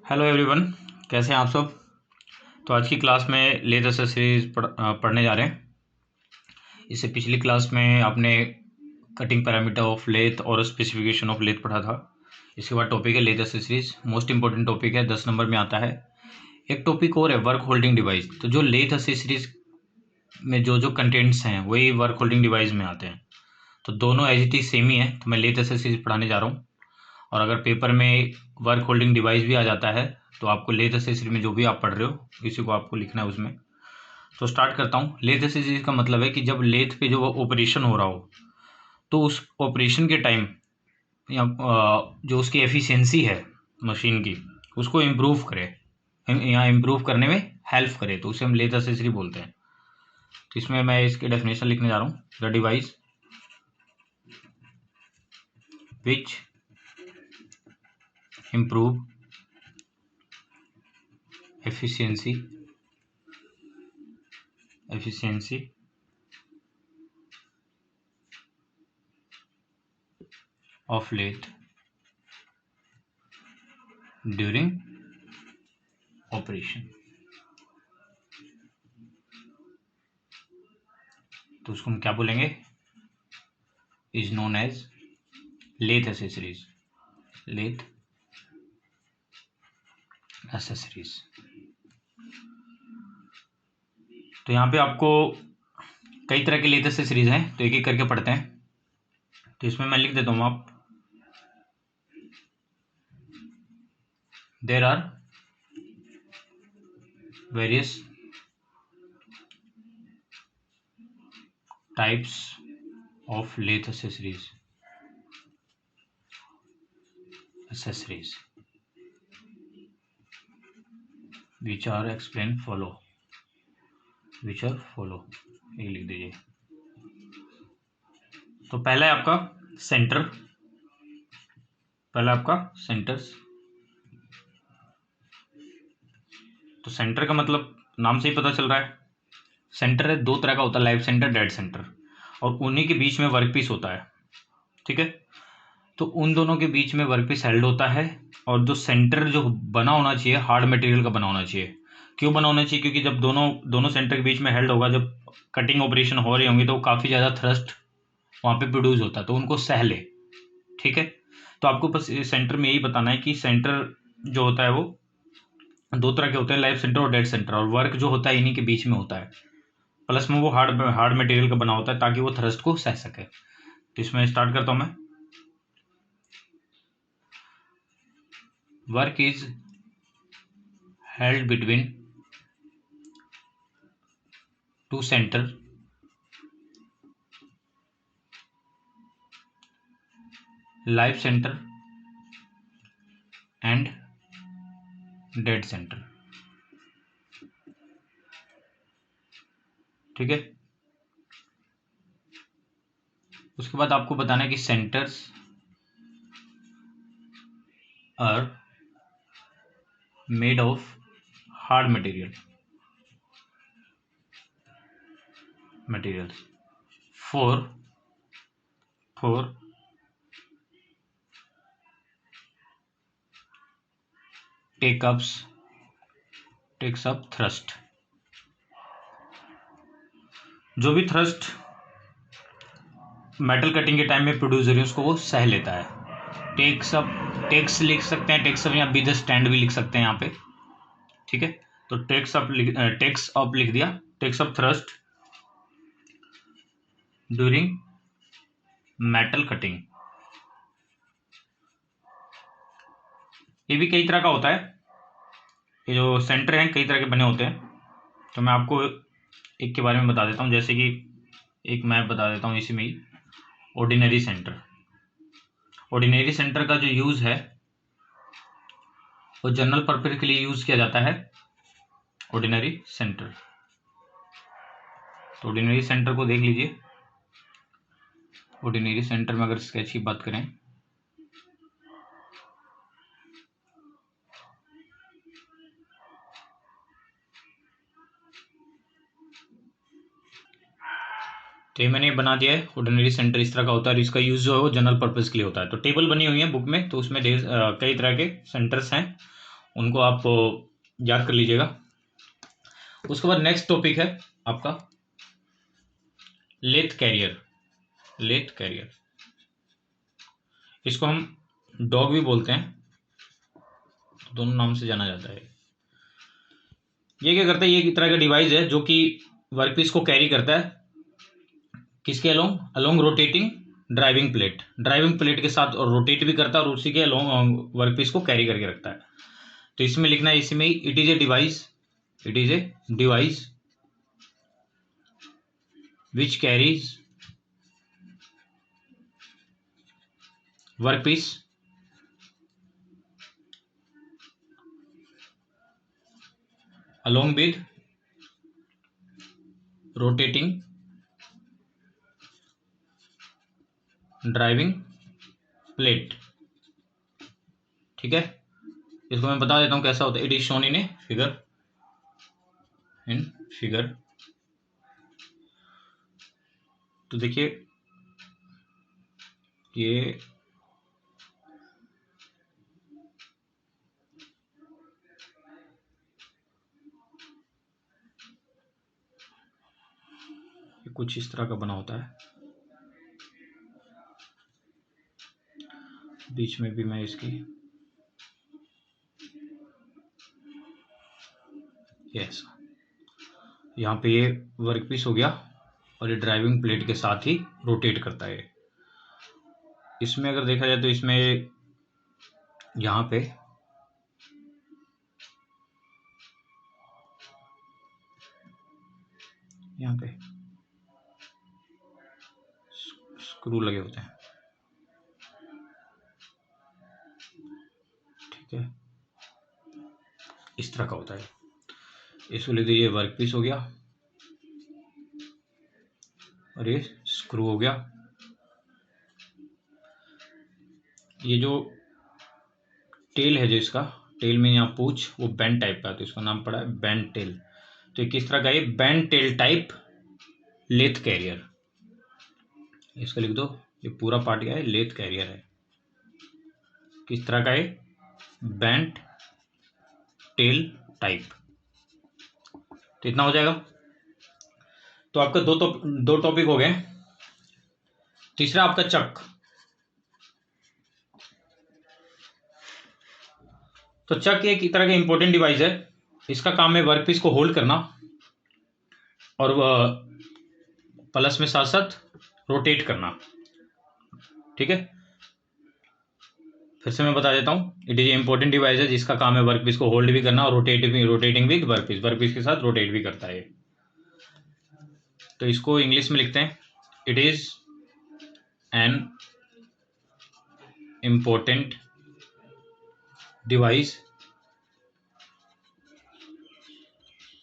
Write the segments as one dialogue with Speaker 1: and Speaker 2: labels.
Speaker 1: Hello everyone, कैसे हैं आप सब। तो आज की क्लास में लेथ एक्सेसरीज पढ़ने जा रहे हैं। इससे पिछली क्लास में आपने कटिंग पैरामीटर ऑफ लेथ और स्पेसिफिकेशन ऑफ लेथ पढ़ा था। इसके बाद टॉपिक है lathe accessories, most important topic है, 10 नंबर में आता है। एक टॉपिक और है वर्क होल्डिंग डिवाइस। तो जो लेथ एक्सेसरीज में जो जो कंटेंट्स हैं वही वर्क होल्डिंग डिवाइस में आते हैं। तो दोनों एज इट इज सेम ही है। तो मैं लेथ एक्सेसरीज पढ़ाने जा रहा हूँ। और अगर पेपर में वर्क होल्डिंग डिवाइस भी आ जाता है तो आपको लेथ एक्सेसरी में जो भी आप पढ़ रहे हो इसी को आपको लिखना है उसमें। तो स्टार्ट करता हूँ। लेथ एक्सेसरी का मतलब है कि जब लेथ पे जो ऑपरेशन हो रहा हो तो उस ऑपरेशन के टाइम या जो उसकी एफिशिएंसी है मशीन की उसको इम्प्रूव करे या इम्प्रूव करने में हेल्प करे, तो उसे हम लेथ एक्सेसरी बोलते हैं। तो इसमें मैं इसकी डेफिनेशन लिखने जा रहा हूँ। The device which improve efficiency of lathe during operation। तो उसको हम क्या बोलेंगे, is known as lathe accessories. Lathe accessories. तो यहाँ पे आपको कई तरह के लेथ एक्सेसरीज हैं, तो एक एक करके पढ़ते हैं। तो इसमें मैं लिख देता हूँ आप, there are various types of lathe accessories which are explained follow, ये लिख दीजिए। तो पहला है आपका सेंटर। सेंटर्स। तो सेंटर का मतलब नाम से ही पता चल रहा है। सेंटर है, दो तरह का होता है, लाइव सेंटर, डेड सेंटर, और उन्हीं के बीच में वर्कपीस होता है। ठीक है। तो उन दोनों के बीच में वर्कपीस हेल्ड होता है, और जो सेंटर जो बना होना चाहिए हार्ड मटेरियल का बना होना चाहिए। क्यों बना होना चाहिए? क्योंकि जब दोनों सेंटर के बीच में हेल्ड होगा, जब कटिंग ऑपरेशन हो रही होंगी तो काफ़ी ज़्यादा थ्रस्ट वहाँ पे प्रोड्यूस होता है, तो उनको सह ले। ठीक है। तो आपको बस सेंटर में यही बताना है कि सेंटर जो होता है वो दो तरह के होते हैं, लाइव सेंटर और डेड सेंटर, और वर्क जो होता है इन्हीं के बीच में होता है। प्लस में वो हार्ड मटेरियल का बना होता है ताकि वो थ्रस्ट को सह सके। तो इसमें स्टार्ट करता हूं मैं। Work is held between two centre live centre and dead centre. ठीक है। उसके बाद आपको बताना है कि centres are made of hard materials for takes up thrust. जो भी थ्रस्ट मेटल कटिंग के टाइम में प्रोड्यूस हो रही है उसको वो सह लेता है। टेक्स लिख सकते हैं, टेक्स अप या बी द स्टैंड भी लिख सकते हैं यहाँ पे। ठीक है। तो टेक्स अप लिख दिया, takes up thrust during metal cutting. ये भी कई तरह का होता है, ये जो सेंटर हैं कई तरह के बने होते हैं। तो मैं आपको एक के बारे में बता देता हूँ, जैसे कि एक मैं बता देता हूँ इसी में ही, ऑर्डिनरी सेंटर का जो यूज है वो जनरल पर्पज के लिए यूज किया जाता है, ऑर्डिनरी सेंटर। तो ऑर्डिनरी सेंटर को देख लीजिए। ऑर्डिनरी सेंटर में अगर स्केच की बात करें तो ये मैंने बना दिया है। ऑर्डिनरी सेंटर इस तरह का होता है और इसका यूज जो है वो जनरल पर्पज के लिए होता है। तो टेबल बनी हुई है बुक में, तो उसमें कई तरह के सेंटर्स हैं उनको आप याद कर लीजिएगा। उसके बाद नेक्स्ट टॉपिक है आपका लेथ कैरियर। लेथ कैरियर, इसको हम डॉग भी बोलते हैं, दोनों नाम से जाना जाता है। ये क्या करता है, ये एक तरह का डिवाइस है जो कि वर्कपीस को कैरी करता है, किसके along, along rotating driving plate के साथ, और रोटेट भी करता है और उसी के अलोंग वर्कपीस को कैरी करके रखता है। तो इसमें लिखना है, इसमें it is a device which carries workpiece along with rotating driving plate. ठीक है, इसको मैं बता देता हूँ कैसा होता है। It is shown in figure. तो देखिए ये कुछ इस तरह का बना होता है, बीच में भी मैं इसकी यस, यहाँ पे ये वर्कपीस हो गया और ये ड्राइविंग प्लेट के साथ ही रोटेट करता है। इसमें अगर देखा जाए तो इसमें यहाँ पे स्क्रू लगे होते हैं। ठीक है, इस तरह का होता है। इसको ले दीजिए, वर्कपीस हो गया और ये स्क्रू हो गया। ये जो टेल है, जो इसका टेल में यहाँ पूछ, वो बेंड टाइप का है, तो इसका नाम पड़ा है बेंड टेल। तो ये किस तरह का, ये bend tail type lathe carrier, इसका लिख दो। ये पूरा पार्ट क्या है, लेथ कैरियर है। किस तरह का है, बेंड टेल टाइप। तो इतना हो जाएगा। तो आपका दो टॉपिक हो गए। तीसरा आपका चक। तो चक एक तरह का इंपॉर्टेंट डिवाइस है। इसका काम है वर्कपीस को होल्ड करना और प्लस में साथ साथ रोटेट करना। ठीक है, फिर से मैं बता देता हूँ। इट इज इंपॉर्टेंट डिवाइस है जिसका काम है वर्कपीस को होल्ड भी करना और रोटेटिंग भी वर्कपीस के साथ रोटेट भी करता है। तो इसको इंग्लिश में लिखते हैं, it is an important device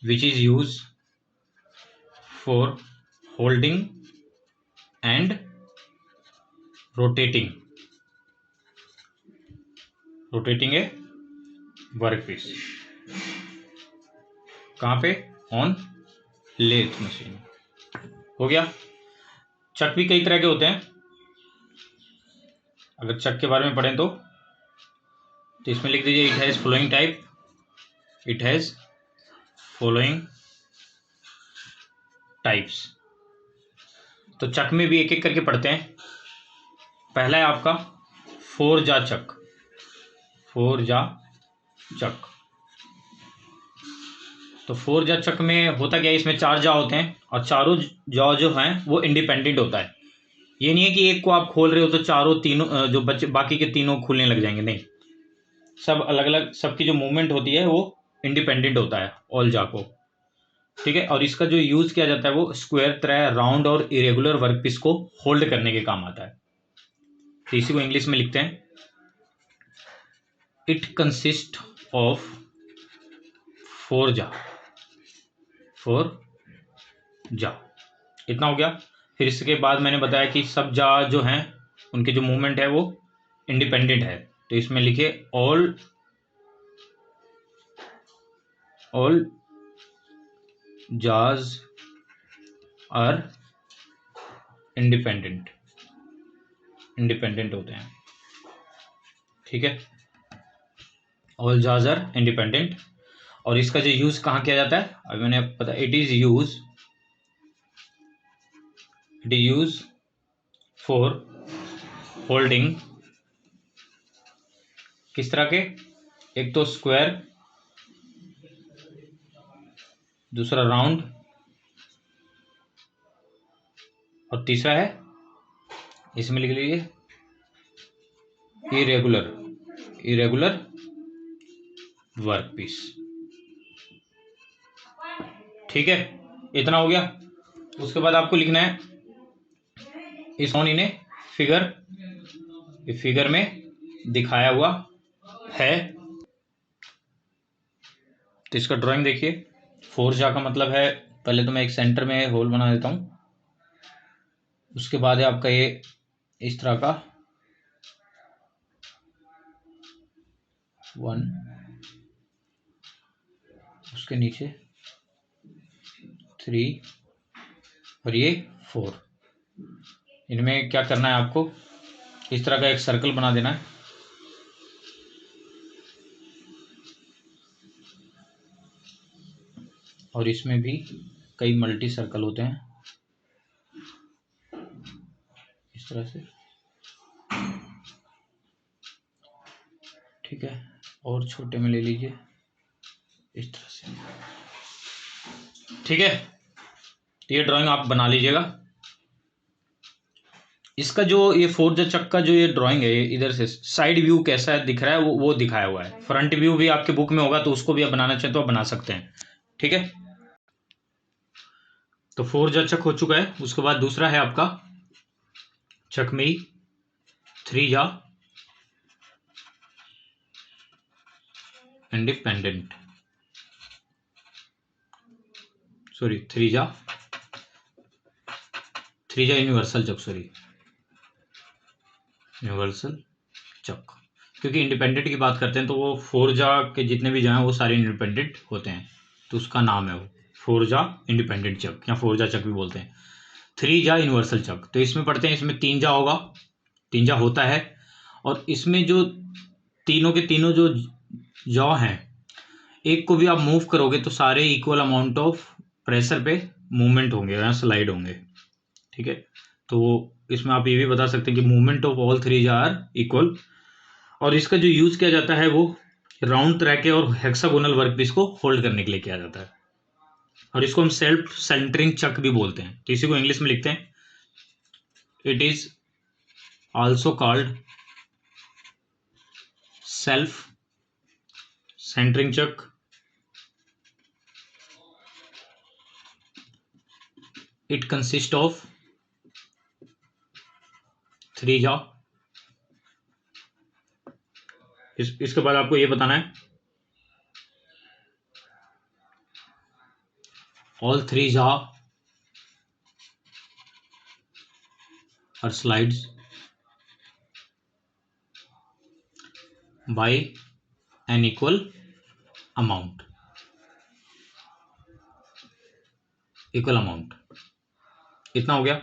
Speaker 1: which is used for holding and rotating a workpiece। कहाँ पे, ऑन लेथ मशीन। हो गया। चक भी कई तरह के होते हैं। अगर चक के बारे में पढ़ें तो इसमें लिख दीजिए, it has following type, it has following types. तो चक में भी एक एक करके पढ़ते हैं। पहला है आपका फोर जा चक। तो फोर जा चक में होता क्या है, इसमें चार जा होते हैं और चारों जा जो हैं वो इंडिपेंडेंट होता है। ये नहीं है कि एक को आप खोल रहे हो तो चारों तीनों जो बच्चे बाकी के तीनों खुलने लग जाएंगे, नहीं, सब अलग अलग, सबकी जो मूवमेंट होती है वो इंडिपेंडेंट होता है ऑल जा को। ठीक है, और इसका जो यूज किया जाता है वो स्क्वायर, त्रय, राउंड और इरेगुलर वर्कपीस को होल्ड करने के काम आता है। तो इसी को इंग्लिश में लिखते हैं, इट कंसिस्ट ऑफ फोर जा। इतना हो गया। फिर इसके बाद मैंने बताया कि सब जा जो हैं उनके जो मूवमेंट है वो इंडिपेंडेंट है। तो इसमें लिखे ऑल जाज आर इंडिपेंडेंट होते हैं। ठीक है, ऑल जार्स आर इंडिपेंडेंट। और इसका जो यूज कहाँ किया जाता है, अभी मैंने पता, it is use for holding, किस तरह के, एक तो स्क्वायर, दूसरा राउंड, और तीसरा है, इसमें लिख लीजिए, इरेगुलर वर्क पीस। ठीक है, इतना हो गया। उसके बाद आपको लिखना है इस ऑन इन्हें फिगर में दिखाया हुआ है। तो इसका ड्राइंग देखिए, फोरजा का मतलब है, पहले तो मैं एक सेंटर में होल बना देता हूं, उसके बाद है आपका ये इस तरह का 1, उसके नीचे 3 और ये 4। इनमें क्या करना है आपको, इस तरह का एक सर्कल बना देना है, और इसमें भी कई मल्टी सर्कल होते हैं इस तरह से। ठीक है, और छोटे में ले लीजिए इस तरह से। ठीक है, तो ये ड्राइंग आप बना लीजिएगा। इसका जो ये फोर्जा चक का जो ये ड्राइंग है, इधर से साइड व्यू कैसा दिख रहा है वो दिखाया हुआ है। फ्रंट व्यू भी आपके बुक में होगा, तो उसको भी आप बनाना चाहें तो आप बना सकते हैं। ठीक है, तो फोर्जा चक हो चुका है। उसके बाद दूसरा है आपका चकमेई 3 इंडिपेंडेंट, सॉरी 3 यूनिवर्सल चक, यूनिवर्सल चक। क्योंकि इंडिपेंडेंट की बात करते हैं तो वो फोरजा के जितने भी जो हैं वो सारे इंडिपेंडेंट होते हैं, तो उसका नाम है वो फोरजा इंडिपेंडेंट चक, या फोरजा चक भी बोलते हैं। 3 यूनिवर्सल चक, तो इसमें पढ़ते हैं, इसमें 3 होगा, 3 होता है। और इसमें जो तीनों के तीनों जो जॉ हैं, एक को भी आप मूव करोगे तो सारे इक्वल अमाउंट ऑफ प्रेशर पे मूवमेंट होंगे या स्लाइड होंगे। ठीक है, तो इसमें आप ये भी बता सकते हैं कि movement of all 3 are equal. और इसका जो यूज किया जाता है वो राउंड ट्रैक और हेक्सागोनल वर्कपीस को होल्ड करने के लिए किया जाता है। और इसको हम सेल्फ सेंटरिंग चक भी बोलते हैं, तो इसी को इंग्लिश में लिखते हैं, it is also called self centring chuck. It consist of 3 jaw. इसके बाद आपको ये बताना है, all 3 jaw are slides by an equal amount, इतना हो गया।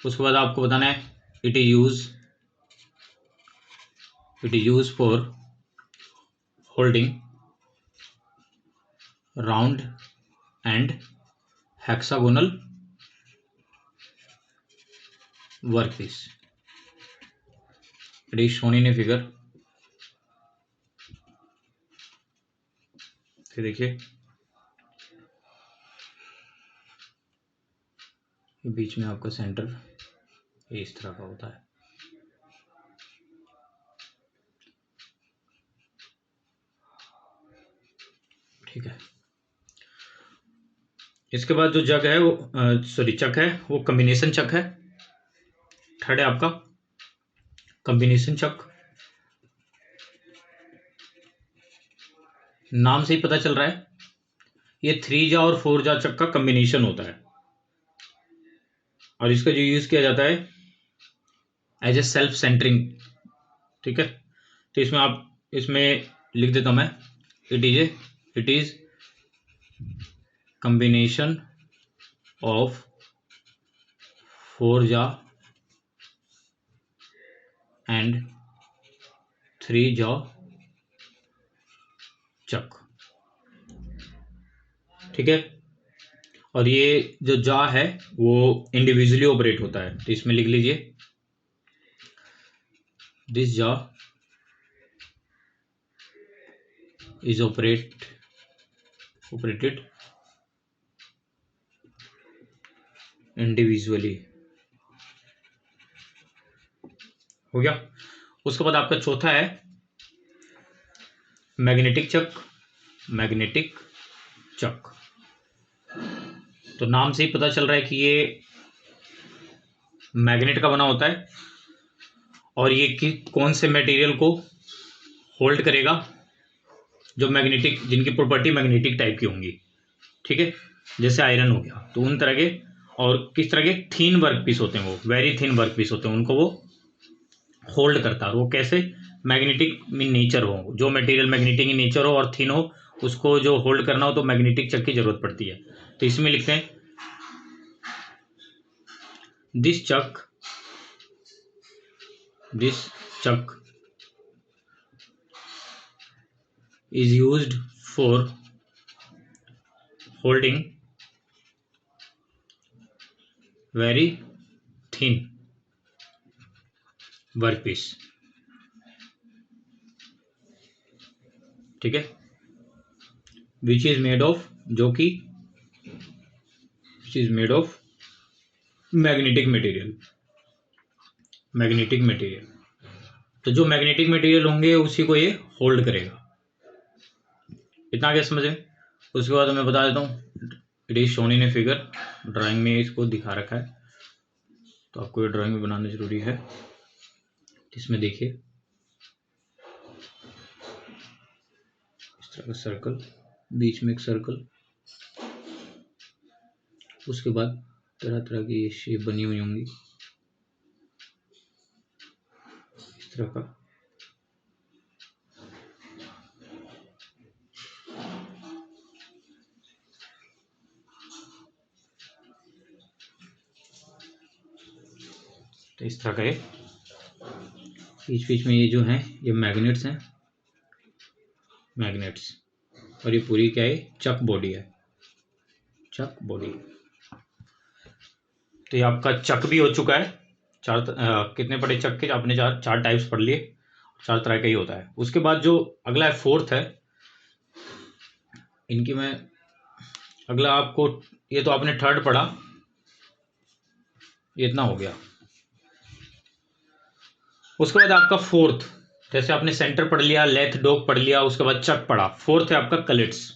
Speaker 1: उसके बाद आपको बताना है, it is use for holding round and hexagonal workpiece. It is shown in a figure. फिर देखिए, बीच में आपका सेंटर इस तरह का होता है। ठीक है, इसके बाद जो जग है वो चक है, वो कॉम्बिनेशन चक है। थर्ड है आपका कॉम्बिनेशन चक। नाम से ही पता चल रहा है, ये 3 जा और 4 जा चक का कॉम्बिनेशन होता है। और इसका जो यूज किया जाता है एज ए सेल्फ सेंटरिंग। ठीक है, तो इसमें लिख देता हूं मैं, इट इज कॉम्बिनेशन ऑफ 4 जा एंड 3 जा चक, ठीक है। और ये जो जा है वो इंडिविजुअली ऑपरेट होता है, तो इसमें लिख लीजिए दिस जा इज ऑपरेटेड इंडिविजुअली। हो गया। उसके बाद आपका चौथा है मैग्नेटिक चक। तो नाम से ही पता चल रहा है कि ये मैग्नेट का बना होता है और ये कौन से मटेरियल को होल्ड करेगा, जो मैग्नेटिक, जिनकी प्रॉपर्टी मैग्नेटिक टाइप की होंगी, ठीक है। जैसे आयरन हो गया, तो उन तरह के, और किस तरह के थीन वर्क पीस होते हैं, वो वेरी थीन वर्क पीस होते हैं, उनको वो होल्ड करता है। और वो कैसे, मैग्नेटिक इन नेचर हो, जो मटेरियल मैग्नेटिक इन नेचर हो और थीन हो, उसको जो होल्ड करना हो तो मैग्नेटिक चक की जरूरत पड़ती है। तो इसमें लिखते हैं this chuck is used for holding very thin workpiece, ठीक है। विच इज मेड ऑफ, जो कि which is made of magnetic material. तो जो मैग्नेटिक मटेरियल होंगे उसी को ये होल्ड करेगा। इतना क्या समझे। उसके बाद मैं बता देता हूँ, it is shown in a figure, drawing में इसको दिखा रखा है, तो आपको ये ड्राइंग में बनाना जरूरी है। इसमें देखिए इस तरह का सर्कल, बीच में एक सर्कल, उसके बाद तरह तरह की ये शेप बनी हुई होंगी इस तरह का। तो इस तरह का ये बीच बीच में ये जो हैं ये मैग्नेट्स हैं, मैग्नेट्स, और ये पूरी क्या है, चक बॉडी है, चक बॉडी। तो ये आपका चक भी हो चुका है। कितने पढ़े चक के, आपने चार टाइप्स पढ़ लिए, चार तरह का ही होता है। उसके बाद जो अगला है फोर्थ है, इनकी मैं अगला आपको, ये तो आपने थर्ड पढ़ा, ये इतना हो गया। उसके बाद आपका फोर्थ, जैसे आपने सेंटर पढ़ लिया, लेथ डॉग पढ़ लिया, उसके बाद चक पढ़ा, फोर्थ है आपका कलेट्स।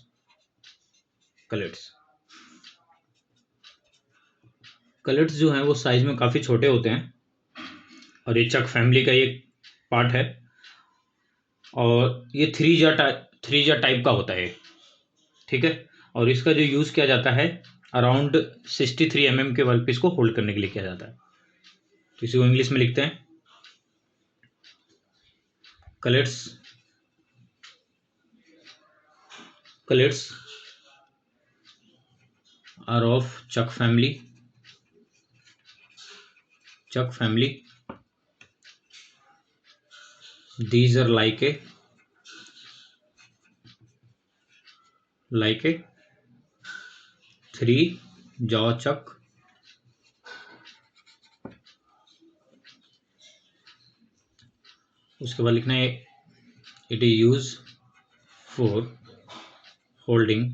Speaker 1: कलेट्स जो हैं वो साइज में काफ़ी छोटे होते हैं, और ये चक फैमिली का एक पार्ट है, और ये थ्री जा टाइप का होता है, ठीक है। और इसका जो यूज़ किया जाता है अराउंड 63 mm के वर्कपीस को होल्ड करने के लिए किया जाता है। तो इसी को इंग्लिश में लिखते हैं कलेट्स are of chuck family. These are like a three jaw chuck, उसके बाद लिखना है it is use for holding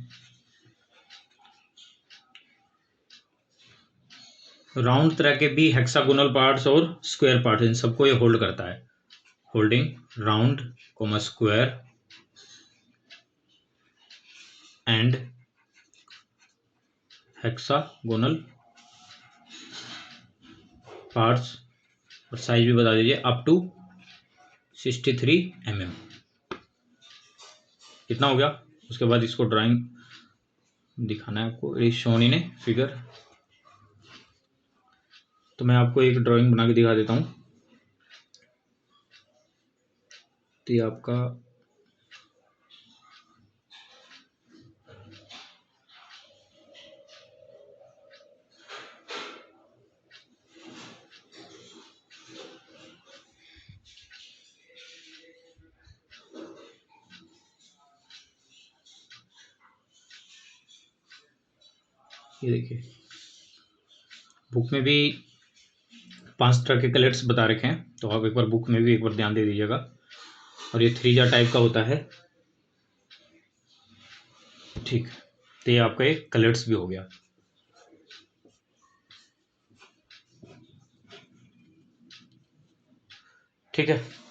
Speaker 1: round तरह के भी हेक्सागोनल पार्ट्स और स्क्वायर पार्ट्स, इन सबको ये होल्ड करता है। Holding round square and hexagonal parts, और साइज भी बता दीजिए अप टू 63 mm। इतना हो गया। उसके बाद इसको ड्राइंग दिखाना है आपको, it is shown in a figure. तो मैं आपको एक ड्राइंग बना के दिखा देता हूँ। तो ये आपका ये देखिए बुक में भी 5 तरह के कलर्स बता रखे हैं, तो आप एक बार बुक में भी एक बार ध्यान दे दीजिएगा। और ये 3 जार टाइप का होता है, ठीक। तो ये आपका एक कलर्स भी हो गया। ठीक है।